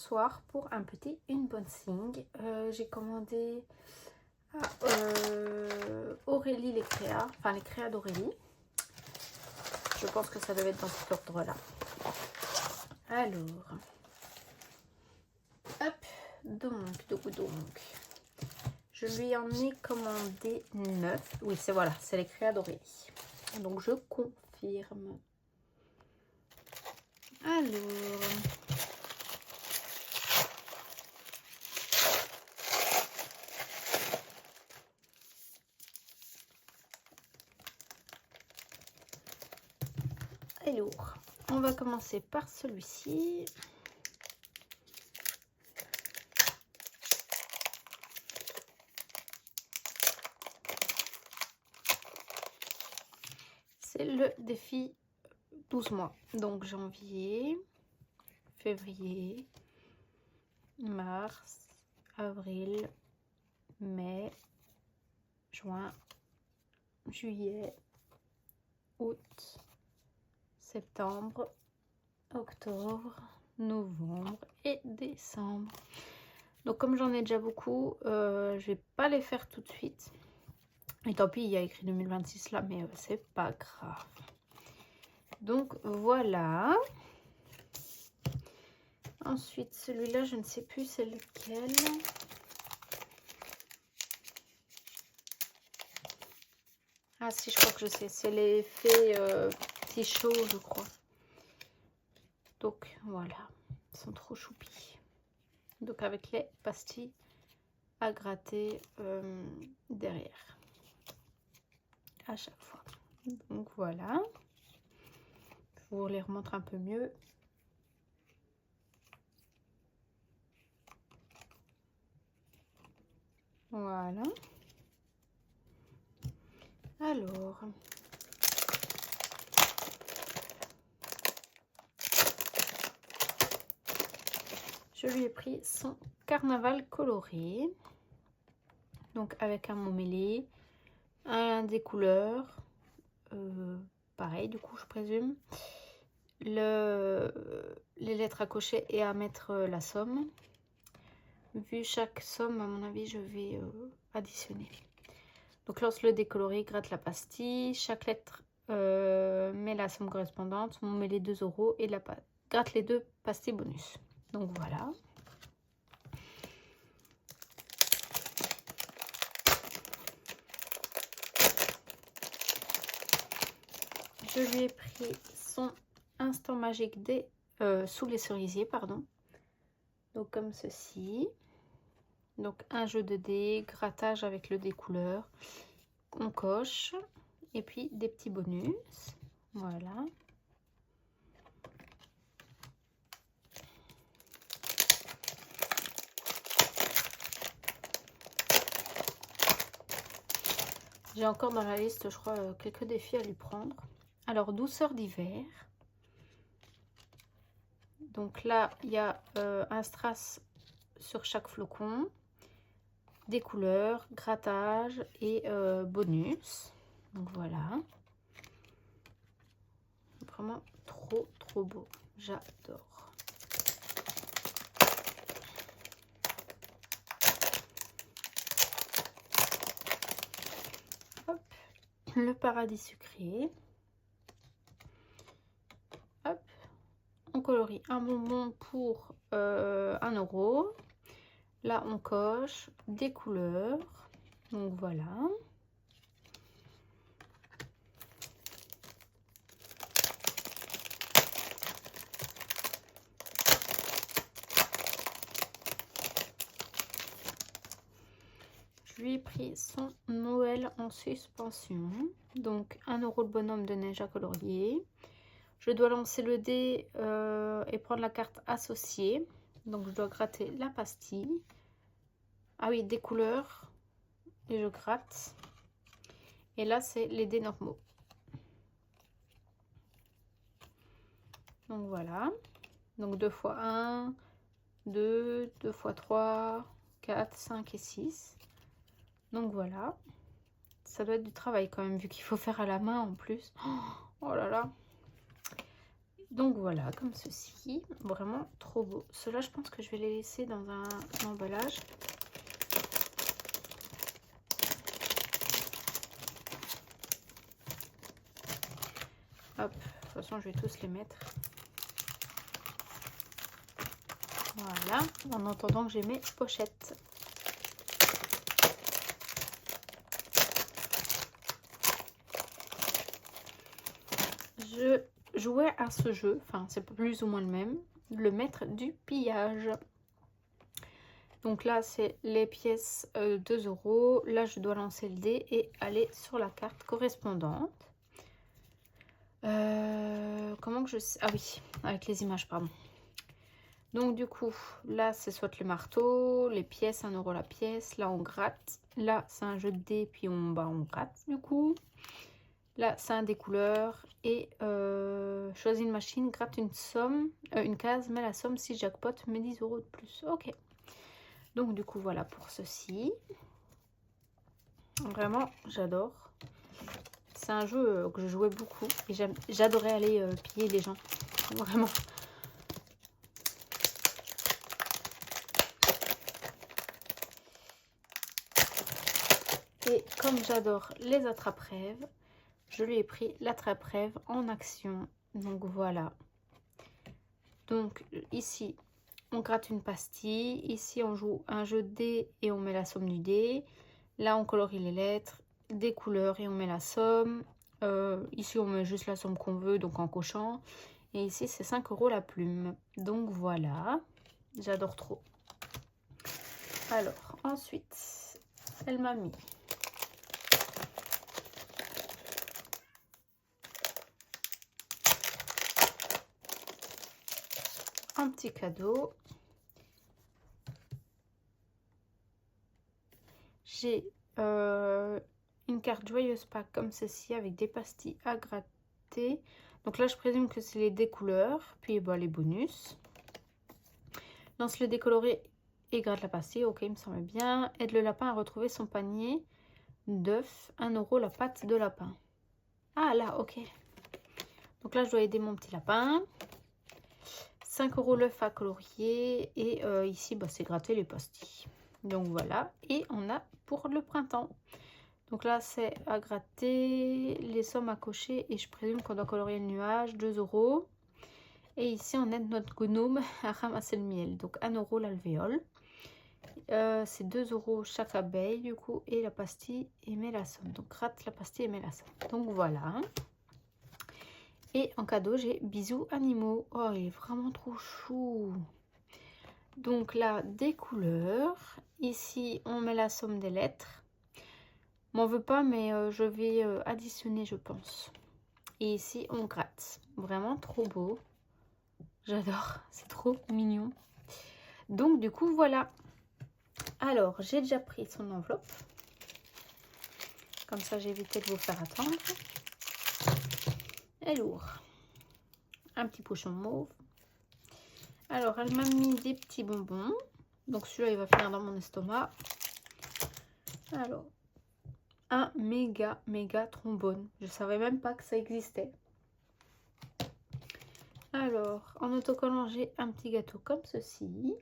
soir pour un petit unboxing. J'ai commandé à Aurélie les créas, enfin les créas d'Aurélie. Je pense que ça devait être dans cet ordre-là. Alors, hop, donc, je lui en ai commandé 9. Oui, c'est voilà, c'est les créas d'Aurélie. Donc je confirme. Alors, on va commencer par celui-ci. C'est le défi 12 mois. Donc janvier, février, mars, avril, mai, juin, juillet, août, septembre, octobre, novembre et décembre. Donc comme j'en ai déjà beaucoup, je vais pas les faire tout de suite. Et tant pis, il y a écrit 2026 là, mais c'est pas grave. Donc voilà. Ensuite, celui-là, je ne sais plus c'est lequel. Ah si, je crois que je sais. C'est l'effet petit chaud, je crois. Donc voilà, ils sont trop choupis. Donc avec les pastilles à gratter derrière. À chaque fois. Donc voilà. Je vous les remontre un peu mieux. Voilà. Alors, je lui ai pris son carnaval coloré. Donc avec un mot mêlé, des couleurs, pareil du coup je présume, les lettres à cocher et à mettre la somme. Vu chaque somme, à mon avis, je vais additionner. Donc lance le décoloré, gratte la pastille, chaque lettre met la somme correspondante, on met les 2 € et gratte les 2 pastilles bonus. Donc voilà. Je lui ai pris son instant magique des sous les cerisiers, pardon. Donc comme ceci. Donc un jeu de dés, grattage avec le dé couleur. On coche. Et puis des petits bonus. Voilà. J'ai encore dans la liste, je crois, quelques défis à lui prendre. Alors, douceur d'hiver. Donc là, il y a un strass sur chaque flocon, des couleurs, grattage et bonus. Donc voilà. Vraiment trop beau. J'adore. Hop. Le paradis sucré. Hop. On colorie un bonbon pour 1 €. Là, on coche des couleurs. Donc voilà. Je lui ai pris son Noël en suspension. Donc 1 € le bonhomme de neige à colorier. Je dois lancer le dé et prendre la carte associée. Donc je dois gratter la pastille. Ah oui, des couleurs. Et je gratte. Et là, c'est les dés normaux. Donc voilà. Donc 2 x 1, 2, 2 x 3, 4, 5 et 6. Donc voilà. Ça doit être du travail quand même, vu qu'il faut faire à la main en plus. Oh là là. Donc voilà, comme ceci, vraiment trop beau. Ceux-là, je pense que je vais les laisser dans un emballage. Hop, de toute façon, je vais tous les mettre. Voilà, en attendant que j'ai mes pochettes. Je jouais à ce jeu, enfin c'est plus ou moins le même, le maître du pillage. Donc là c'est les pièces 2 €. Là je dois lancer le dé et aller sur la carte correspondante. Comment que je sais? Ah oui, avec les images, pardon. Donc du coup, là c'est soit le marteau, les pièces, 1 € la pièce. Là on gratte. Là c'est un jeu de dés, puis on gratte du coup. Là c'est un des couleurs. Et choisis une machine, gratte une somme, une case, mets la somme si jackpot, mets 10 € de plus. Ok. Donc du coup voilà pour ceci. Vraiment j'adore. C'est un jeu que je jouais beaucoup et j'adorais aller piller les gens. Vraiment. Et comme j'adore les attrape-rêves, je lui ai pris l'attrape-rêve en action. Donc voilà. Donc ici, on gratte une pastille. Ici, on joue un jeu de dés et on met la somme du dé. Là, on colorie les lettres, des couleurs et on met la somme. Ici, on met juste la somme qu'on veut, donc en cochant. Et ici, c'est 5 € la plume. Donc voilà, j'adore trop. Alors, ensuite, elle m'a mis un petit cadeau. J'ai une carte joyeuse pack comme ceci avec des pastilles à gratter. Donc là, je présume que c'est les découleurs. Puis bah, les bonus. Lance le décoloré et gratte la pastille. Ok, il me semble bien. Aide le lapin à retrouver son panier d'œufs. 1 € la pâte de lapin. Ah là, ok. Donc là, je dois aider mon petit lapin. 5 € l'œuf à colorier. Et ici, bah, c'est gratter les pastilles. Donc voilà. Et on a pour le printemps. Donc là, c'est à gratter, les sommes à cocher. Et je présume qu'on doit colorier le nuage. 2 €. Et ici, on aide notre gnome à ramasser le miel. Donc 1 € l'alvéole. C'est 2 € chaque abeille du coup. Et la pastille et met la somme. Donc gratte la pastille et met la somme. Donc voilà. Et en cadeau, j'ai bisous animaux. Oh, il est vraiment trop chou. Donc là, des couleurs. Ici, on met la somme des lettres. M'en veux pas, mais je vais additionner, je pense. Et ici, on gratte. Vraiment trop beau. J'adore. C'est trop mignon. Donc, du coup, voilà. Alors, j'ai déjà pris son enveloppe. Comme ça, j'ai évité de vous faire attendre. Elle ouvre. Un petit pochon mauve. Alors, elle m'a mis des petits bonbons. Donc, celui-là, il va finir dans mon estomac. Alors, un méga trombone. Je savais même pas que ça existait. Alors, en autocollant, j'ai un petit gâteau comme ceci.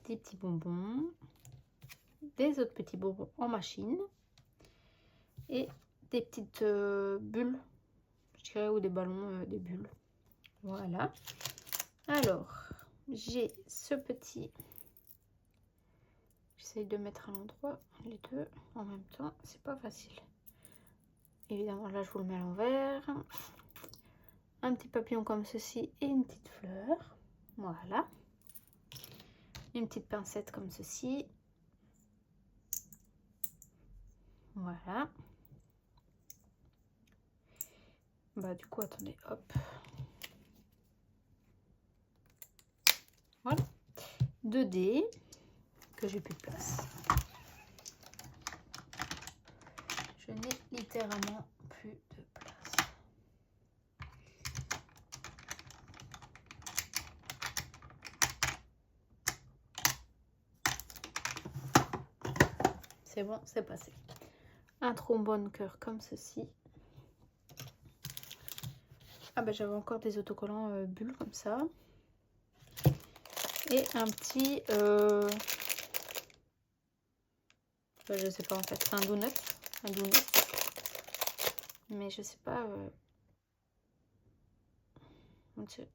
Des petits bonbons. Des autres petits bonbons en machine. Et des petites bulles. Je dirais, ou des ballons, des bulles. Voilà. Alors, j'ai ce petit... J'essaye de mettre à l'endroit les deux en même temps. C'est pas facile. Évidemment, là, je vous le mets à l'envers. Un petit papillon comme ceci et une petite fleur. Voilà. Une petite pincette comme ceci. Voilà. Bah, du coup, attendez, hop. Voilà. 2 dés que j'ai plus de place. Je n'ai littéralement plus de place. C'est bon, c'est passé. Un trombone cœur comme ceci. Ah bah j'avais encore des autocollants bulles comme ça. Et un petit... bah, je sais pas en fait, c'est un donut. Un donut. Mais je sais pas...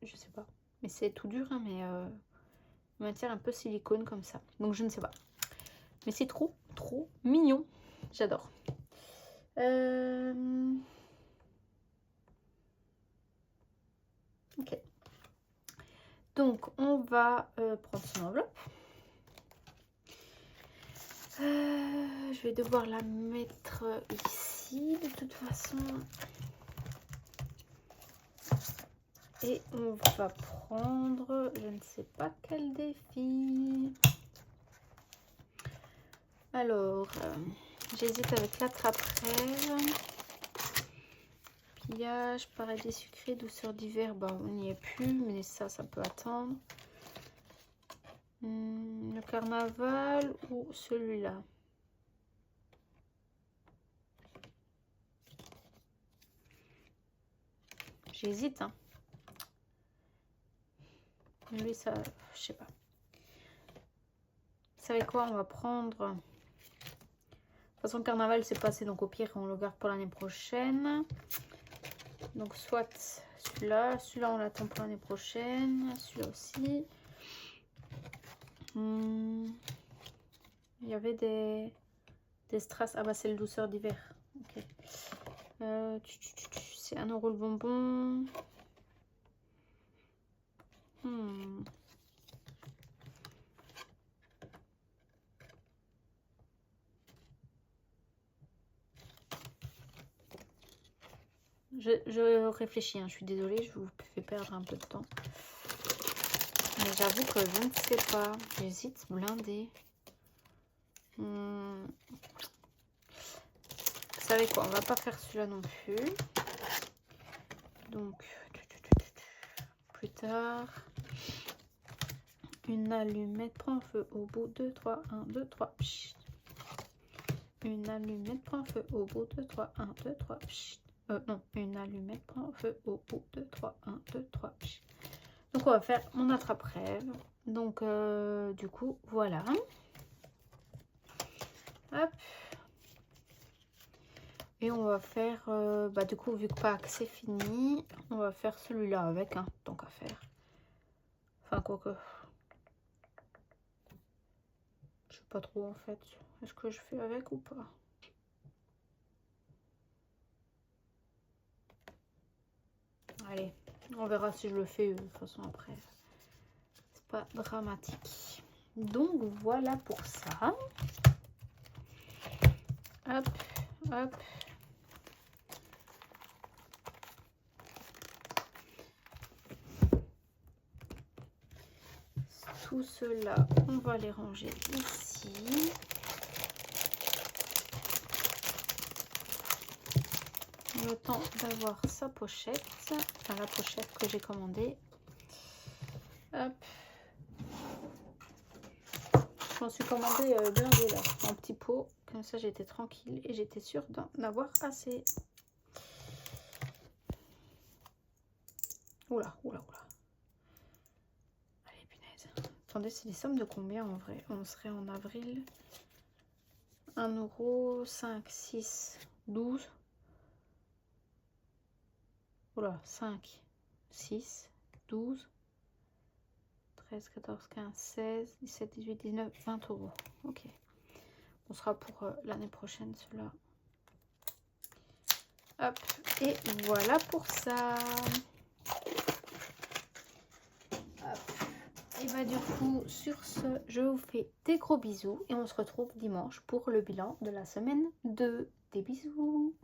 je sais pas. Mais c'est tout dur, hein, mais matière un peu silicone comme ça. Donc je ne sais pas. Mais c'est trop mignon. J'adore. Ok. Donc on va prendre son enveloppe. Je vais devoir la mettre ici de toute façon. Et on va prendre, je ne sais pas quel défi. Alors, j'hésite avec l'attrape-rêve. Pillage, paradis sucré, douceur d'hiver. Bah, on n'y est plus, mais ça peut attendre. Le carnaval ou celui-là? J'hésite, hein. Lui, ça, je sais pas. Vous savez quoi? On va prendre... De toute façon, le carnaval, c'est passé, donc au pire, on le garde pour l'année prochaine. Donc, soit celui-là. Celui-là, on l'attend pour l'année prochaine. Celui-là aussi. Il y avait des strass. Ah bah, c'est le douceur d'hiver. Ok. C'est 1 € le bonbon. Je réfléchis, hein, je suis désolée, je vous fais perdre un peu de temps. Mais j'avoue que je ne sais pas. J'hésite, blindé. Vous savez quoi, on va pas faire celui-là non plus. Donc, plus tard. Une allumette prend feu au bout de 3. 1, 2, 3. Pchit. Une allumette prend feu au bout de 3. 1, 2, 3. Pchit. Non, une allumette prend feu au bout de 3. 1, 2, 3. Pchit. Donc, on va faire mon attrape-rêve. Donc, du coup, voilà. Hop. Et on va faire, bah du coup, vu que Pâques c'est fini, on va faire celui-là avec, hein, tant qu'à faire. Enfin, quoique. Je sais pas trop en fait. Est-ce que je fais avec ou pas? Allez, on verra si je le fais de toute façon après. C'est pas dramatique. Donc voilà pour ça. Hop, hop. Tout cela, on va les ranger ici. Le temps d'avoir sa pochette, enfin la pochette que j'ai commandée. Hop. Je m'en suis commandé blindé là, en petit pot. Comme ça j'étais tranquille et j'étais sûre d'en avoir assez. Oula, oula, oula. Allez, punaise. Attendez, c'est des sommes de combien en vrai? On serait en avril. 1 €, 5, 6, 12. Oula, 5, 6, 12, 13, 14, 15, 16, 17, 18, 19, 20 €. Ok. On sera pour l'année prochaine, cela. Hop. Et voilà pour ça. Hop. Et bah du coup, sur ce, je vous fais des gros bisous. Et on se retrouve dimanche pour le bilan de la semaine 2. Des bisous.